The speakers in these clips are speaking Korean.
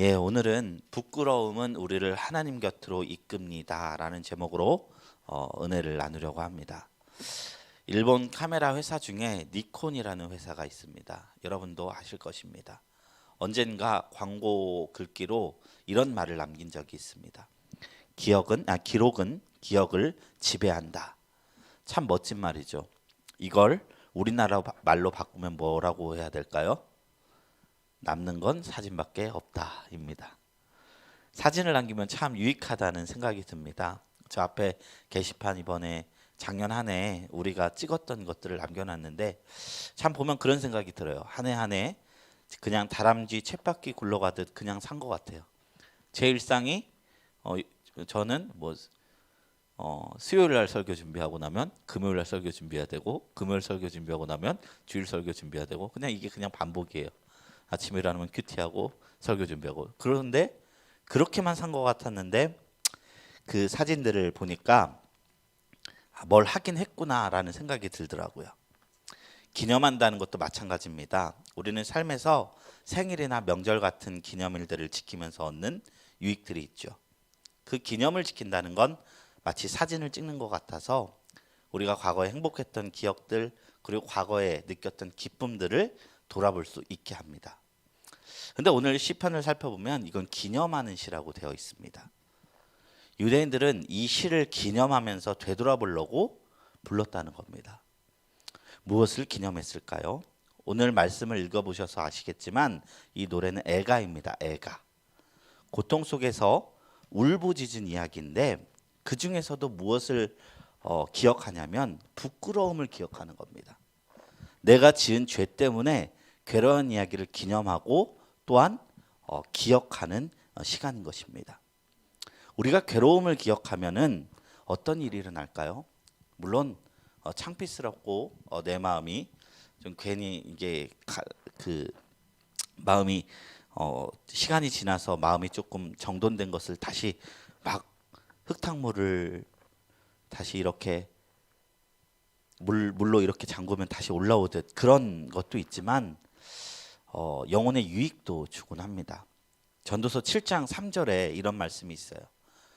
예, 오늘은 부끄러움은 우리를 하나님 곁으로 이끕니다라는 제목으로 은혜를 나누려고 합니다. 일본 카메라 회사 중에 니콘이라는 회사가 있습니다. 여러분도 아실 것입니다. 언젠가 광고 글귀로 이런 말을 남긴 적이 있습니다. 기록은 기억을 지배한다. 참 멋진 말이죠. 이걸 우리나라 말로 바꾸면 뭐라고 해야 될까요? 남는 건 사진밖에 없다입니다. 사진을 남기면 참 유익하다는 생각이 듭니다. 저 앞에 게시판 이번에 작년 한 해 우리가 찍었던 것들을 남겨놨는데 참 보면 그런 생각이 들어요. 한 해 한 해 그냥 다람쥐 쳇바퀴 굴러가듯 그냥 산 것 같아요. 제 일상이 저는 수요일 날 설교 준비하고 나면 금요일 날 설교 준비해야 되고 금요일 설교 준비하고 나면 주일 설교 준비해야 되고 그냥 이게 그냥 반복이에요. 아침에 일어나면 큐티하고 설교 준비하고 그런데 그렇게만 산 것 같았는데 그 사진들을 보니까 뭘 하긴 했구나라는 생각이 들더라고요. 기념한다는 것도 마찬가지입니다. 우리는 삶에서 생일이나 명절 같은 기념일들을 지키면서 얻는 유익들이 있죠. 그 기념을 지킨다는 건 마치 사진을 찍는 것 같아서 우리가 과거에 행복했던 기억들 그리고 과거에 느꼈던 기쁨들을 돌아볼 수 있게 합니다. 근데 오늘 시편을 살펴보면 이건 기념하는 시라고 되어 있습니다. 유대인들은 이 시를 기념하면서 되돌아보려고 불렀다는 겁니다. 무엇을 기념했을까요? 오늘 말씀을 읽어보셔서 아시겠지만 이 노래는 애가입니다. 애가. 고통 속에서 울부짖은 이야기인데 그 중에서도 무엇을 기억하냐면 부끄러움을 기억하는 겁니다. 내가 지은 죄 때문에 괴로운 이야기를 기념하고 또한 기억하는 시간인 것입니다. 우리가 괴로움을 기억하면은 어떤 일이 일어날까요? 물론 창피스럽고 내 마음이 좀 괜히 이게 그 마음이 시간이 지나서 마음이 조금 정돈된 것을 다시 막 흙탕물을 다시 이렇게 물로 이렇게 잠그면 다시 올라오듯 그런 것도 있지만 영혼의 유익도 주곤 합니다. 전도서 7장 3절에 이런 말씀이 있어요.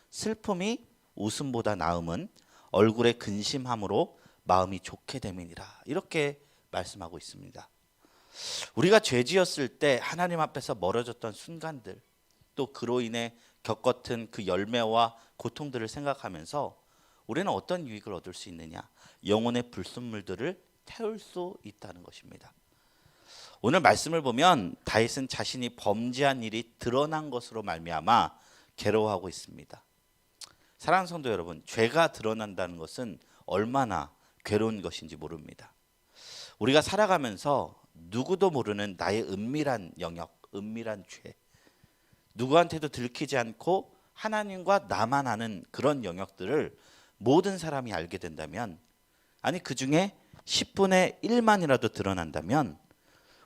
슬픔이 웃음보다 나음은 얼굴의 근심함으로 마음이 좋게 됨이니라. 이렇게 말씀하고 있습니다. 우리가 죄 지었을 때 하나님 앞에서 멀어졌던 순간들 또 그로 인해 겪었던 그 열매와 고통들을 생각하면서 우리는 어떤 유익을 얻을 수 있느냐? 영혼의 불순물들을 태울 수 있다는 것입니다. 오늘 말씀을 보면 다윗은 자신이 범죄한 일이 드러난 것으로 말미암아 괴로워하고 있습니다. 사랑하는 성도 여러분, 죄가 드러난다는 것은 얼마나 괴로운 것인지 모릅니다. 우리가 살아가면서 누구도 모르는 나의 은밀한 영역, 은밀한 죄, 누구한테도 들키지 않고 하나님과 나만 아는 그런 영역들을 모든 사람이 알게 된다면, 아니 그 중에 10분의 1만이라도 드러난다면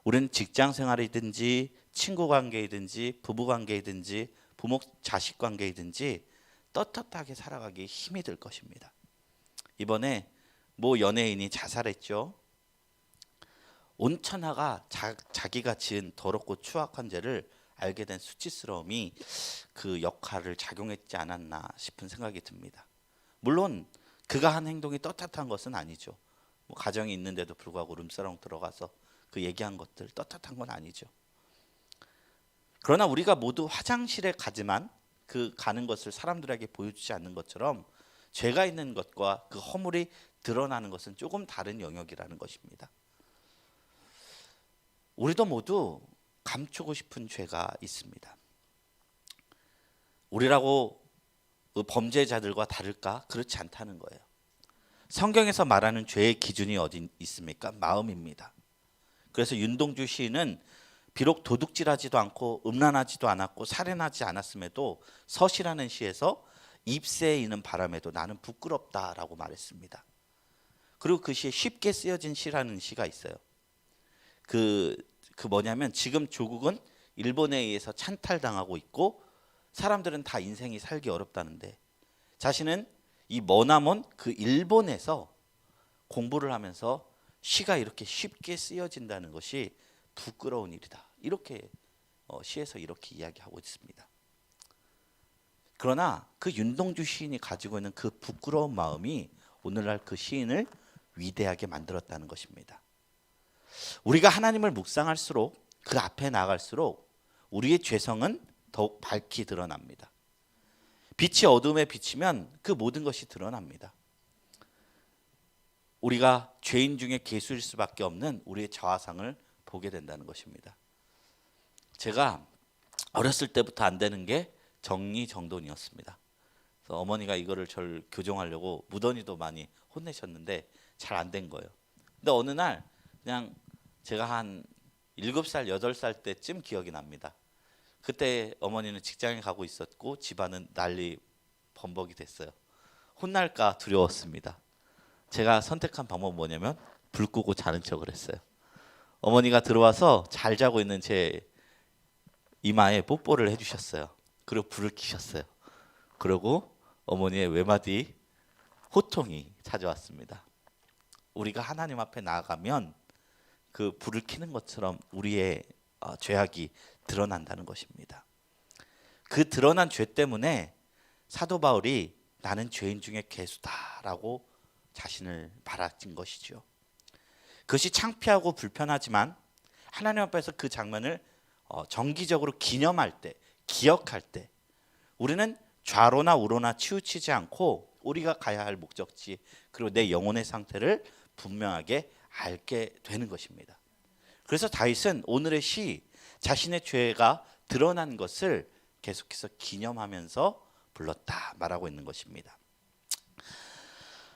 우리는 직장 생활이든지 친구 관계이든지 부부 관계이든지 부모 자식 관계이든지 떳떳하게 살아가기에 힘이 들 것입니다. 이번에 모 연예인이 자살했죠. 온 천하가 자기가 지은 더럽고 추악한 죄를 알게 된 수치스러움이 그 역할을 작용했지 않았나 싶은 생각이 듭니다. 물론 그가 한 행동이 떳떳한 것은 아니죠. 가정이 있는데도 불구하고 룸사롱 들어가서 그 얘기한 것들 떳떳한 건 아니죠. 그러나 우리가 모두 화장실에 가지만 그 가는 것을 사람들에게 보여주지 않는 것처럼 죄가 있는 것과 그 허물이 드러나는 것은 조금 다른 영역이라는 것입니다. 우리도 모두 감추고 싶은 죄가 있습니다. 우리라고 범죄자들과 다를까? 그렇지 않다는 거예요. 성경에서 말하는 죄의 기준이 어디 있습니까? 마음입니다. 그래서 윤동주 시인은 비록 도둑질하지도 않고 음란하지도 않았고 살인하지 않았음에도 서시라는 시에서 입새에 이는 바람에도 나는 부끄럽다라고 말했습니다. 그리고 그 시에 쉽게 쓰여진 시라는 시가 있어요. 그 뭐냐면 지금 조국은 일본에 의해서 찬탈당하고 있고 사람들은 다 인생이 살기 어렵다는데 자신은 이 머나먼 그 일본에서 공부를 하면서 시가 이렇게 쉽게 쓰여진다는 것이 부끄러운 일이다. 이렇게 시에서 이렇게 이야기하고 있습니다. 그러나 그 윤동주 시인이 가지고 있는 그 부끄러운 마음이 오늘날 그 시인을 위대하게 만들었다는 것입니다. 우리가 하나님을 묵상할수록 그 앞에 나갈수록 우리의 죄성은 더욱 밝히 드러납니다. 빛이 어둠에 비치면 그 모든 것이 드러납니다. 우리가 죄인 중에 괴수일 수밖에 없는 우리의 자화상을 보게 된다는 것입니다. 제가 어렸을 때부터 안 되는 게 정리정돈이었습니다. 그래서 어머니가 이거를 저를 교정하려고 무던히도 많이 혼내셨는데 잘 안 된 거예요. 근데 어느 날 그냥 제가 한 7살, 8살 때쯤 기억이 납니다. 그때 어머니는 직장에 가고 있었고 집안은 난리 범벅이 됐어요. 혼날까 두려웠습니다. 제가 선택한 방법은 뭐냐면 불 끄고 자는 척을 했어요. 어머니가 들어와서 잘 자고 있는 제 이마에 뽀뽀를 해주셨어요. 그리고 불을 켜셨어요. 그리고 어머니의 외마디 호통이 찾아왔습니다. 우리가 하나님 앞에 나아가면 그 불을 켜는 것처럼 우리의 죄악이 드러난다는 것입니다. 그 드러난 죄 때문에 사도 바울이 나는 죄인 중에 괴수다라고 자신을 바라진 것이죠. 그것이 창피하고 불편하지만 하나님 앞에서 그 장면을 정기적으로 기념할 때, 기억할 때 우리는 좌로나 우로나 치우치지 않고 우리가 가야 할 목적지 그리고 내 영혼의 상태를 분명하게 알게 되는 것입니다. 그래서 다윗은 오늘의 시 자신의 죄가 드러난 것을 계속해서 기념하면서 불렀다 말하고 있는 것입니다.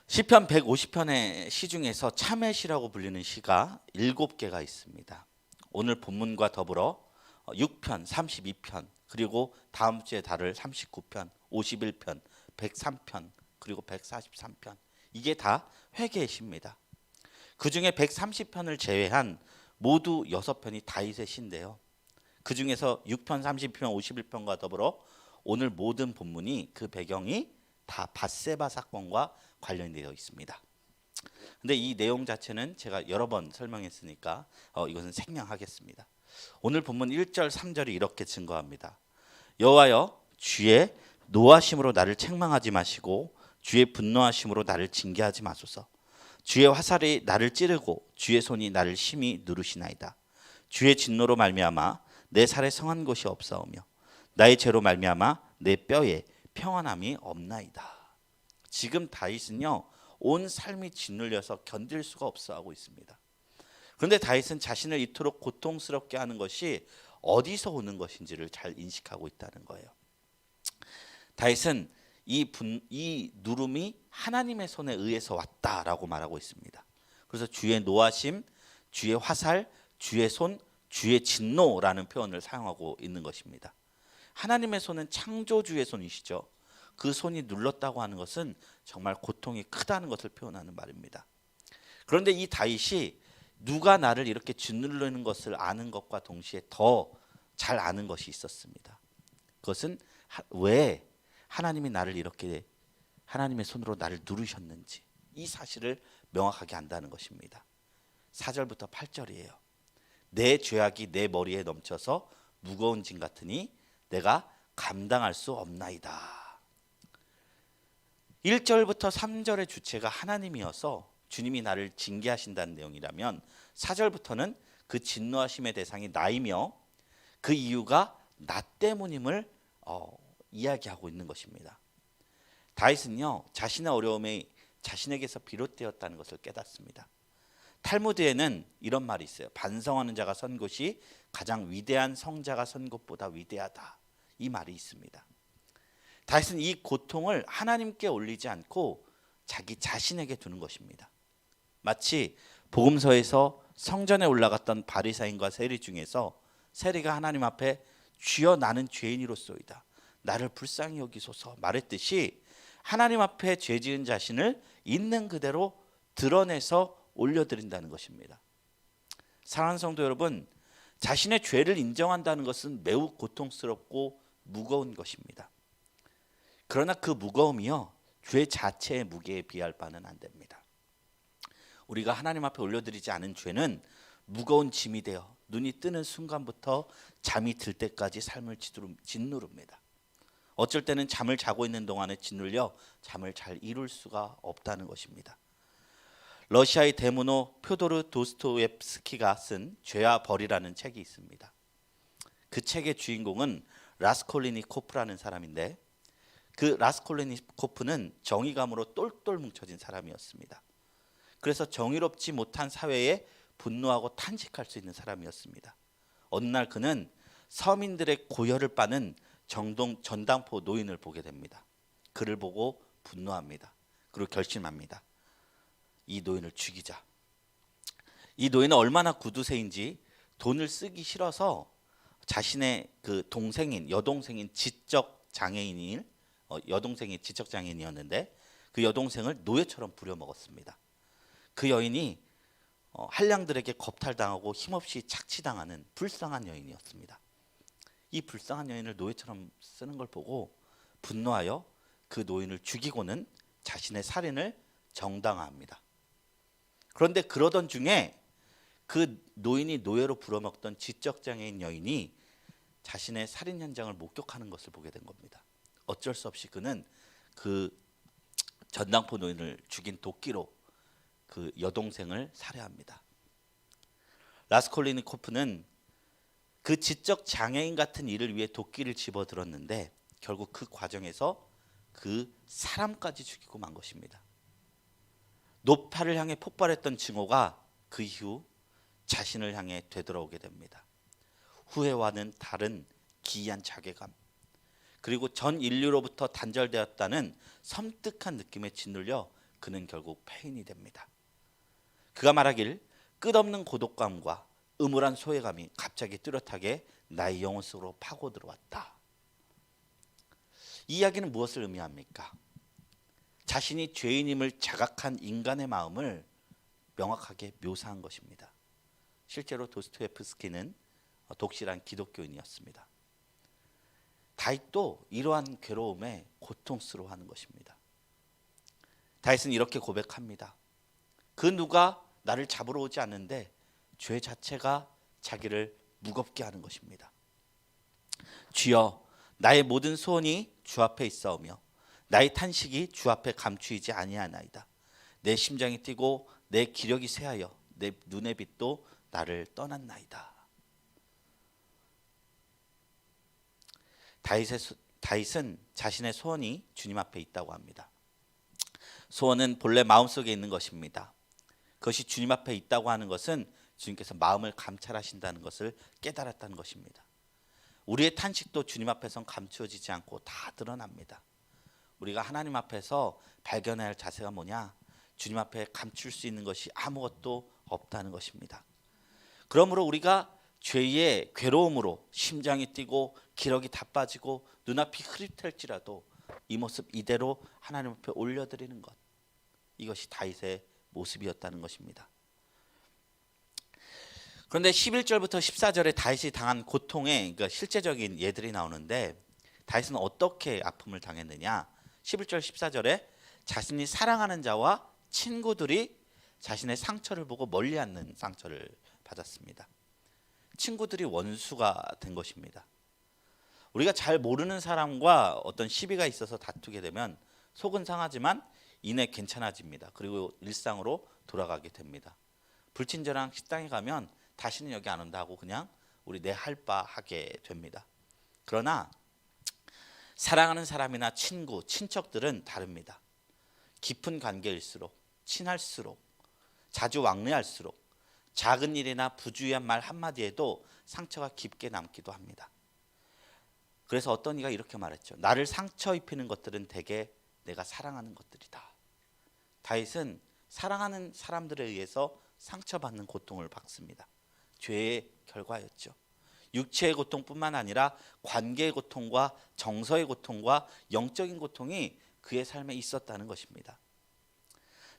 시편 150편의 시 중에서 참회시라고 불리는 시가 7개가 있습니다. 오늘 본문과 더불어 6편, 32편, 그리고 다음 주에 다룰 39편, 51편, 103편, 그리고 143편. 이게 다 회개의 시입니다. 그 중에 130편을 제외한 모두 6편이 다윗의 시인데요. 그 중에서 6편, 30편, 51편과 더불어 오늘 모든 본문이 그 배경이 다 밧세바 사건과 관련되어 있습니다. 근데 이 내용 자체는 제가 여러 번 설명했으니까 이것은 생략하겠습니다. 오늘 본문 1절, 3절이 이렇게 증거합니다. 여호와여 주의 노하심으로 나를 책망하지 마시고 주의 분노하심으로 나를 징계하지 마소서. 주의 화살이 나를 찌르고 주의 손이 나를 심히 누르시나이다. 주의 진노로 말미암아 내 살에 성한 곳이 없사오며 나의 죄로 말미암아 내 뼈에 평안함이 없나이다. 지금 다윗은요 온 삶이 짓눌려서 견딜 수가 없어 하고 있습니다. 그런데 다윗은 자신을 이토록 고통스럽게 하는 것이 어디서 오는 것인지를 잘 인식하고 있다는 거예요. 다윗은 이 누름이 하나님의 손에 의해서 왔다라고 말하고 있습니다. 그래서 주의 노하심, 주의 화살, 주의 손, 주의 진노라는 표현을 사용하고 있는 것입니다. 하나님의 손은 창조주의 손이시죠. 그 손이 눌렀다고 하는 것은 정말 고통이 크다는 것을 표현하는 말입니다. 그런데 이 다윗이 누가 나를 이렇게 짓누르는 것을 아는 것과 동시에 더 잘 아는 것이 있었습니다. 그것은 왜 하나님이 나를 이렇게 하나님의 손으로 나를 누르셨는지 이 사실을 명확하게 안다는 것입니다. 4절부터 8절이에요. 내 죄악이 내 머리에 넘쳐서 무거운 짐 같으니 내가 감당할 수 없나이다. 1절부터 3절의 주체가 하나님이어서 주님이 나를 징계하신다는 내용이라면 4절부터는 그 진노하심의 대상이 나이며 그 이유가 나 때문임을 이야기하고 있는 것입니다. 다윗은요 자신의 어려움이 자신에게서 비롯되었다는 것을 깨닫습니다. 탈무드에는 이런 말이 있어요. 반성하는 자가 선 곳이 가장 위대한 성자가 선 곳보다 위대하다. 이 말이 있습니다. 다윗은 이 고통을 하나님께 올리지 않고 자기 자신에게 두는 것입니다. 마치 복음서에서 성전에 올라갔던 바리사인과 세리 중에서 세리가 하나님 앞에 주여 나는 죄인이로소이다. 나를 불쌍히 여기소서 말했듯이 하나님 앞에 죄 지은 자신을 있는 그대로 드러내서 올려드린다는 것입니다. 사랑하는 성도 여러분, 자신의 죄를 인정한다는 것은 매우 고통스럽고 무거운 것입니다. 그러나 그 무거움이요 죄 자체의 무게에 비할 바는 안 됩니다. 우리가 하나님 앞에 올려드리지 않은 죄는 무거운 짐이 되어 눈이 뜨는 순간부터 잠이 들 때까지 삶을 짓누릅니다. 어쩔 때는 잠을 자고 있는 동안에 짓눌려 잠을 잘 이룰 수가 없다는 것입니다. 러시아의 대문호 표도르 도스토옙스키가 쓴 죄와 벌이라는 책이 있습니다. 그 책의 주인공은 라스콜리니코프라는 사람인데, 그 라스콜리니코프는 정의감으로 똘똘 뭉쳐진 사람이었습니다. 그래서 정의롭지 못한 사회에 분노하고 탄식할 수 있는 사람이었습니다. 어느 날 그는 서민들의 고열을 빠는 전당포 노인을 보게 됩니다. 그를 보고 분노합니다. 그리고 결심합니다. 이 노인을 죽이자. 이 노인은 얼마나 구두쇠인지 돈을 쓰기 싫어서 자신의 그 동생인 여동생이 지적 장애인이었는데 그 여동생을 노예처럼 부려먹었습니다. 그 여인이 한량들에게 겁탈당하고 힘없이 착취당하는 불쌍한 여인이었습니다. 이 불쌍한 여인을 노예처럼 쓰는 걸 보고 분노하여 그 노인을 죽이고는 자신의 살인을 정당화합니다. 그런데 그러던 중에 그 노인이 노예로 부려먹던 지적장애인 여인이 자신의 살인 현장을 목격하는 것을 보게 된 겁니다. 어쩔 수 없이 그는 그 전당포 노인을 죽인 도끼로 그 여동생을 살해합니다. 라스콜리니코프는 그 지적 장애인 같은 일을 위해 도끼를 집어들었는데 결국 그 과정에서 그 사람까지 죽이고 만 것입니다. 노파를 향해 폭발했던 증오가 그 이후 자신을 향해 되돌아오게 됩니다. 후회와는 다른 기이한 자괴감, 그리고 전 인류로부터 단절되었다는 섬뜩한 느낌에 짓눌려 그는 결국 폐인이 됩니다. 그가 말하길 끝없는 고독감과 음울한 소외감이 갑자기 뚜렷하게 나의 영혼 속으로 파고 들어왔다. 이 이야기는 무엇을 의미합니까? 자신이 죄인임을 자각한 인간의 마음을 명확하게 묘사한 것입니다. 실제로 도스토옙스키는 독실한 기독교인이었습니다. 다윗도 이러한 괴로움에 고통스러워하는 것입니다. 다윗은 이렇게 고백합니다. 그 누가 나를 잡으러 오지 않는데 죄 자체가 자기를 무겁게 하는 것입니다. 주여, 나의 모든 소원이 주 앞에 있사오며 나의 탄식이 주 앞에 감추이지 아니하나이다. 내 심장이 뛰고 내 기력이 쇠하여 내 눈의 빛도 나를 떠났나이다. 다윗은 자신의 소원이 주님 앞에 있다고 합니다. 소원은 본래 마음속에 있는 것입니다. 그것이 주님 앞에 있다고 하는 것은 주님께서 마음을 감찰하신다는 것을 깨달았다는 것입니다. 우리의 탄식도 주님 앞에선 감추어지지 않고 다 드러납니다. 우리가 하나님 앞에서 발견해야 할 자세가 뭐냐? 주님 앞에 감출 수 있는 것이 아무것도 없다는 것입니다. 그러므로 우리가 죄의 괴로움으로 심장이 뛰고 기력이 다 빠지고 눈앞이 흐릿할지라도 이 모습 이대로 하나님 앞에 올려드리는 것, 이것이 다윗의 모습이었다는 것입니다. 그런데 11절부터 14절에 다윗이 당한 고통의 그러니까 실제적인 예들이 나오는데 다윗은 어떻게 아픔을 당했느냐? 11절 14절에 자신이 사랑하는 자와 친구들이 자신의 상처를 보고 멀리 하는 상처를 받았습니다. 친구들이 원수가 된 것입니다. 우리가 잘 모르는 사람과 어떤 시비가 있어서 다투게 되면 속은 상하지만 이내 괜찮아집니다. 그리고 일상으로 돌아가게 됩니다. 불친절한 식당에 가면 다시는 여기 안 온다 하고 그냥 우리 내 할 바 하게 됩니다. 그러나 사랑하는 사람이나 친구, 친척들은 다릅니다. 깊은 관계일수록, 친할수록, 자주 왕래할수록 작은 일이나 부주의한 말 한마디에도 상처가 깊게 남기도 합니다. 그래서 어떤 이가 이렇게 말했죠. 나를 상처 입히는 것들은 대개 내가 사랑하는 것들이다. 다윗은 사랑하는 사람들에 의해서 상처받는 고통을 받습니다. 죄의 결과였죠. 육체의 고통뿐만 아니라 관계의 고통과 정서의 고통과 영적인 고통이 그의 삶에 있었다는 것입니다.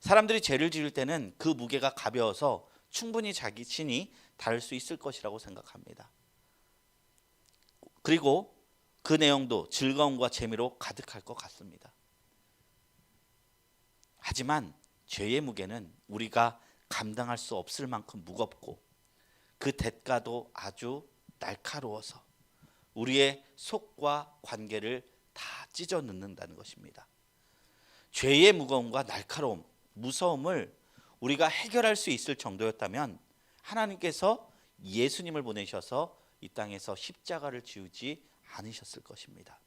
사람들이 죄를 지을 때는 그 무게가 가벼워서 충분히 자기 신이 다를 수 있을 것이라고 생각합니다. 그리고 그 내용도 즐거움과 재미로 가득할 것 같습니다. 하지만 죄의 무게는 우리가 감당할 수 없을 만큼 무겁고 그 대가도 아주 날카로워서 우리의 속과 관계를 다 찢어 넣는다는 것입니다. 죄의 무거움과 날카로움, 무서움을 우리가 해결할 수 있을 정도였다면 하나님께서 예수님을 보내셔서 이 땅에서 십자가를 지우지 않으셨을 것입니다.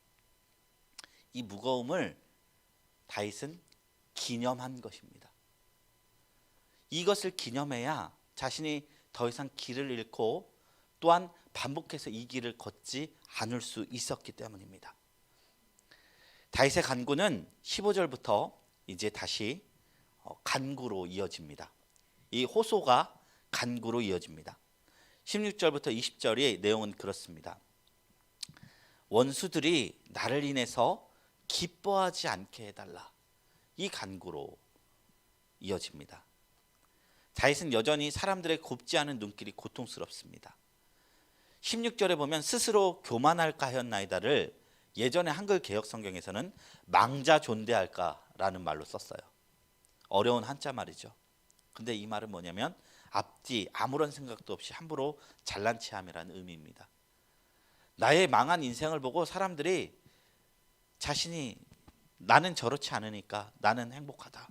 이 무거움을 다윗은 기념한 것입니다. 이것을 기념해야 자신이 더 이상 길을 잃고 또한 반복해서 이 길을 걷지 않을 수 있었기 때문입니다. 다윗의 간구는 15절부터 이제 다시 간구로 이어집니다. 이 호소가 간구로 이어집니다. 16절부터 20절의 내용은 그렇습니다. 원수들이 나를 인해서 기뻐하지 않게 해달라. 이 간구로 이어집니다. 다윗은 여전히 사람들의 곱지 않은 눈길이 고통스럽습니다. 16절에 보면 스스로 교만할까 하였나이다를 예전에 한글 개역 성경에서는 망자 존대할까라는 말로 썼어요. 어려운 한자 말이죠. 근데 이 말은 뭐냐면 앞뒤 아무런 생각도 없이 함부로 잘난 체함이라는 의미입니다. 나의 망한 인생을 보고 사람들이 자신이 나는 저렇지 않으니까 나는 행복하다.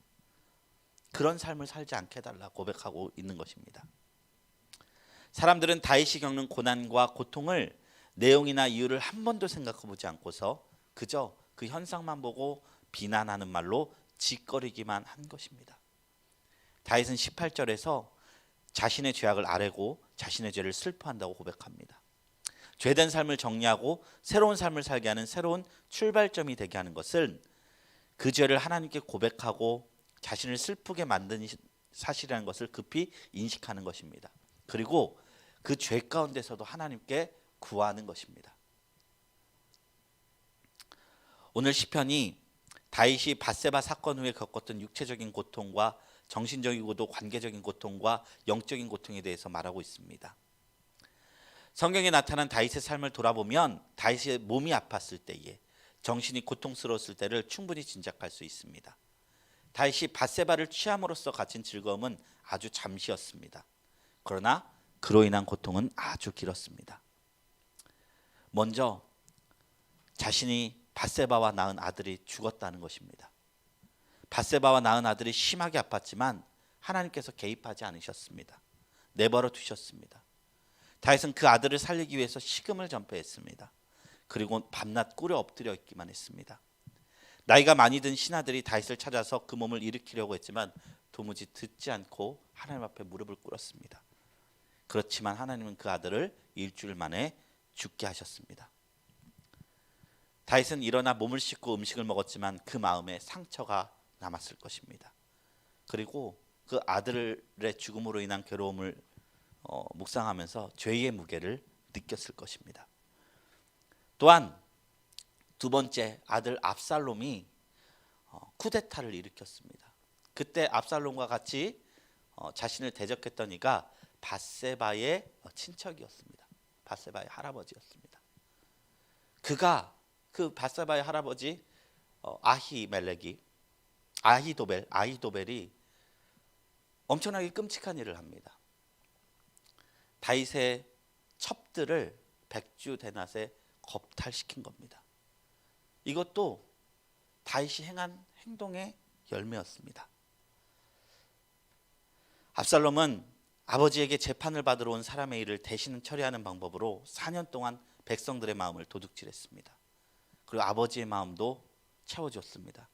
그런 삶을 살지 않게 해달라 고백하고 있는 것입니다. 사람들은 다윗이 겪는 고난과 고통을 내용이나 이유를 한 번도 생각해보지 않고서 그저 그 현상만 보고 비난하는 말로 짓거리기만 한 것입니다. 다윗은 18절에서 자신의 죄악을 아뢰고 자신의 죄를 슬퍼한다고 고백합니다. 죄된 삶을 정리하고 새로운 삶을 살게 하는 새로운 출발점이 되게 하는 것은 그 죄를 하나님께 고백하고 자신을 슬프게 만든 사실이라는 것을 급히 인식하는 것입니다. 그리고 그 죄 가운데서도 하나님께 구하는 것입니다. 오늘 시편이 다윗이 밧세바 사건 후에 겪었던 육체적인 고통과 정신적이고도 관계적인 고통과 영적인 고통에 대해서 말하고 있습니다. 성경에 나타난 다윗의 삶을 돌아보면 다윗의 몸이 아팠을 때에 정신이 고통스러웠을 때를 충분히 짐작할 수 있습니다. 다윗이 밧세바를 취함으로써 가진 즐거움은 아주 잠시였습니다. 그러나 그로 인한 고통은 아주 길었습니다. 먼저 자신이 밧세바와 낳은 아들이 죽었다는 것입니다. 밧세바와 낳은 아들이 심하게 아팠지만 하나님께서 개입하지 않으셨습니다. 내버려 두셨습니다. 다윗은 그 아들을 살리기 위해서 식음을 전폐했습니다. 그리고 밤낮 꿇어 엎드려 있기만 했습니다. 나이가 많이 든 신하들이 다윗을 찾아서 그 몸을 일으키려고 했지만 도무지 듣지 않고 하나님 앞에 무릎을 꿇었습니다. 그렇지만 하나님은 그 아들을 일주일 만에 죽게 하셨습니다. 다윗은 일어나 몸을 씻고 음식을 먹었지만 그 마음에 상처가 남았을 것입니다. 그리고 그 아들의 죽음으로 인한 괴로움을 묵상하면서 죄의 무게를 느꼈을 것입니다. 또한 두 번째 아들 압살롬이 쿠데타를 일으켰습니다. 그때 압살롬과 같이 자신을 대적했던 이가 밧세바의 친척이었습니다. 밧세바의 할아버지였습니다. 그가 그 밧세바의 할아버지 아히도벨이 엄청나게 끔찍한 일을 합니다. 다윗의 첩들을 백주대낮에 겁탈시킨 겁니다. 이것도 다윗이 행한 행동의 열매였습니다. 압살롬은 아버지에게 재판을 받으러 온 사람의 일을 대신 처리하는 방법으로 4년 동안 백성들의 마음을 도둑질했습니다. 그리고 아버지의 마음도 채워줬습니다.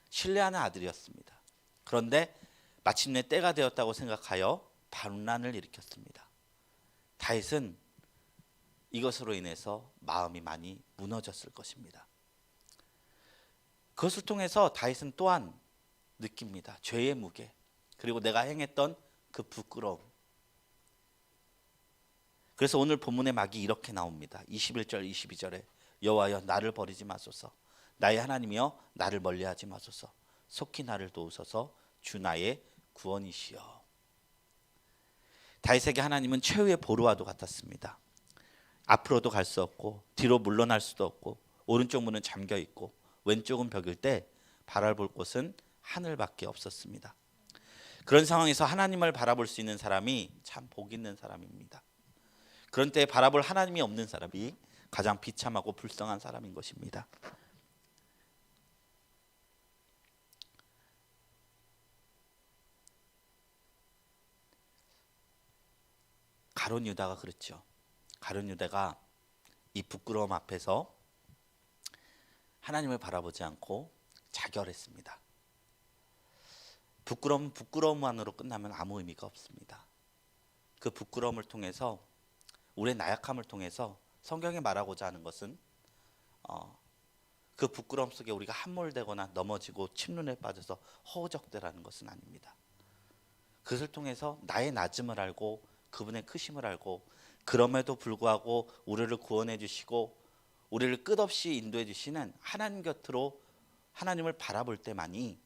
신뢰하는 아들이었습니다. 그런데 마침내 때가 되었다고 생각하여 반란을 일으켰습니다. 다윗은 이것으로 인해서 마음이 많이 무너졌을 것입니다. 그것을 통해서 다윗은 또한 느낍니다. 죄의 무게, 그리고 내가 행했던 그 부끄러움. 그래서 오늘 본문의 막이 이렇게 나옵니다. 21절 22절에 여호와여 나를 버리지 마소서, 나의 하나님이여 나를 멀리하지 마소서, 속히 나를 도우소서, 주 나의 구원이시여. 다윗에게 하나님은 최후의 보루와도 같았습니다. 앞으로도 갈 수 없고 뒤로 물러날 수도 없고 오른쪽 문은 잠겨 있고 왼쪽은 벽일 때 바라볼 곳은 하늘밖에 없었습니다. 그런 상황에서 하나님을 바라볼 수 있는 사람이 참 복 있는 사람입니다. 그런 때 바라볼 하나님이 없는 사람이 가장 비참하고 불쌍한 사람인 것입니다. 가룟 유다가 그렇죠. 가룟 유다가 이 부끄러움 앞에서 하나님을 바라보지 않고 자결했습니다. 부끄러움만으로 끝나면 아무 의미가 없습니다. 그 부끄러움을 통해서, 우리의 나약함을 통해서 성경이 말하고자 하는 것은 그 부끄러움 속에 우리가 함몰되거나 넘어지고 침륜에 빠져서 허우적대라는 것은 아닙니다. 그것을 통해서 나의 낮음을 알고 그분의 크심을 알고, 그럼에도 불구하고 우리를 구원해 주시고 우리를 끝없이 인도해 주시는 하나님 곁으로 하나님을 바라볼 때만이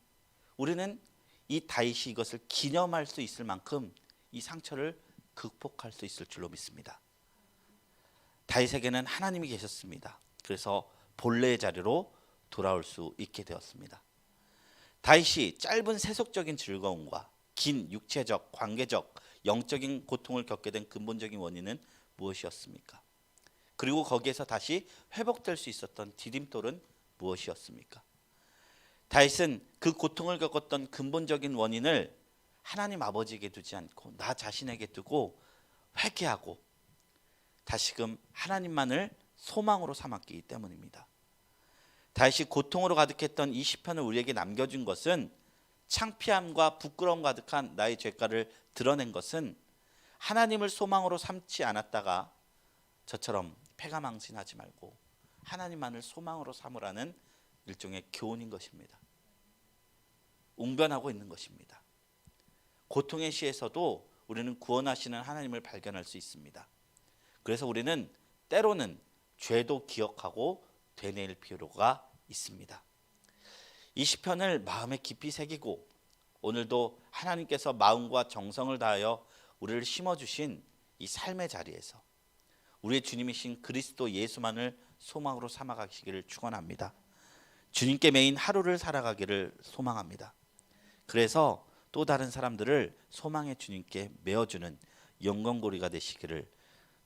우리는 이 다윗이 이것을 기념할 수 있을 만큼 이 상처를 극복할 수 있을 줄로 믿습니다. 다윗에게는 하나님이 계셨습니다. 그래서 본래의 자리로 돌아올 수 있게 되었습니다. 다윗이 짧은 세속적인 즐거움과 긴 육체적, 관계적, 영적인 고통을 겪게 된 근본적인 원인은 무엇이었습니까? 그리고 거기에서 다시 회복될 수 있었던 디딤돌은 무엇이었습니까? 다윗은 그 고통을 겪었던 근본적인 원인을 하나님 아버지에게 두지 않고 나 자신에게 두고 회개하고 다시금 하나님만을 소망으로 삼았기 때문입니다. 다윗이 고통으로 가득했던 이 시편을 우리에게 남겨준 것은, 창피함과 부끄러움 가득한 나의 죄가를 드러낸 것은 하나님을 소망으로 삼지 않았다가 저처럼 패가망신하지 말고 하나님만을 소망으로 삼으라는 일종의 교훈인 것입니다. 웅변하고 있는 것입니다. 고통의 시에서도 우리는 구원하시는 하나님을 발견할 수 있습니다. 그래서 우리는 때로는 죄도 기억하고 되뇌일 필요가 있습니다. 이 시편을 마음에 깊이 새기고 오늘도 하나님께서 마음과 정성을 다하여 우리를 심어주신 이 삶의 자리에서 우리의 주님이신 그리스도 예수만을 소망으로 삼아가시기를 축원합니다. 주님께 매인 하루를 살아가기를 소망합니다. 그래서 또 다른 사람들을 소망의 주님께 메어주는 영광고리가 되시기를,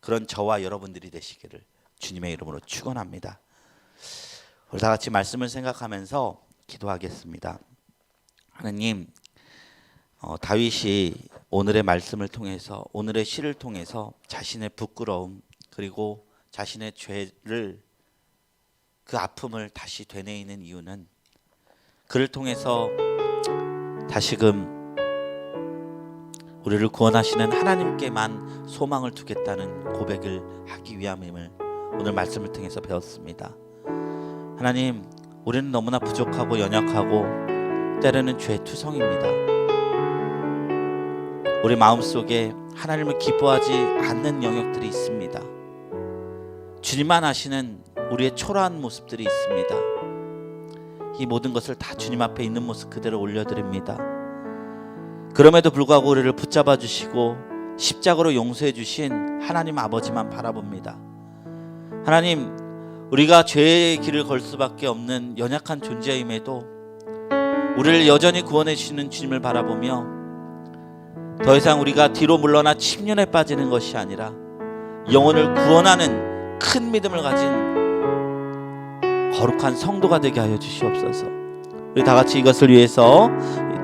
그런 저와 여러분들이 되시기를 주님의 이름으로 축원합니다. 우리 다 같이 말씀을 생각하면서 기도하겠습니다. 하나님, 다윗이 오늘의 말씀을 통해서, 오늘의 시를 통해서 자신의 부끄러움 그리고 자신의 죄를, 그 아픔을 다시 되뇌이는 이유는 그를 통해서 다시금 우리를 구원하시는 하나님께만 소망을 두겠다는 고백을 하기 위함임을 오늘 말씀을 통해서 배웠습니다. 하나님, 우리는 너무나 부족하고 연약하고 때로는 죄투성입니다. 우리 마음속에 하나님을 기뻐하지 않는 영역들이 있습니다. 주님만 아시는 우리의 초라한 모습들이 있습니다. 이 모든 것을 다 주님 앞에 있는 모습 그대로 올려드립니다. 그럼에도 불구하고 우리를 붙잡아 주시고 십자가로 용서해 주신 하나님 아버지만 바라봅니다. 하나님, 우리가 죄의 길을 걸 수밖에 없는 연약한 존재임에도 우리를 여전히 구원해 주시는 주님을 바라보며 더 이상 우리가 뒤로 물러나 침륜에 빠지는 것이 아니라 영혼을 구원하는 큰 믿음을 가진 거룩한 성도가 되게 하여 주시옵소서. 우리 다 같이 이것을 위해서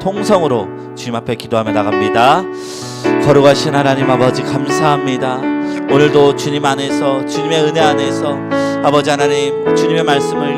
통성으로 주님 앞에 기도하며 나갑니다. 거룩하신 하나님 아버지, 감사합니다. 오늘도 주님 안에서, 주님의 은혜 안에서 아버지 하나님, 주님의 말씀을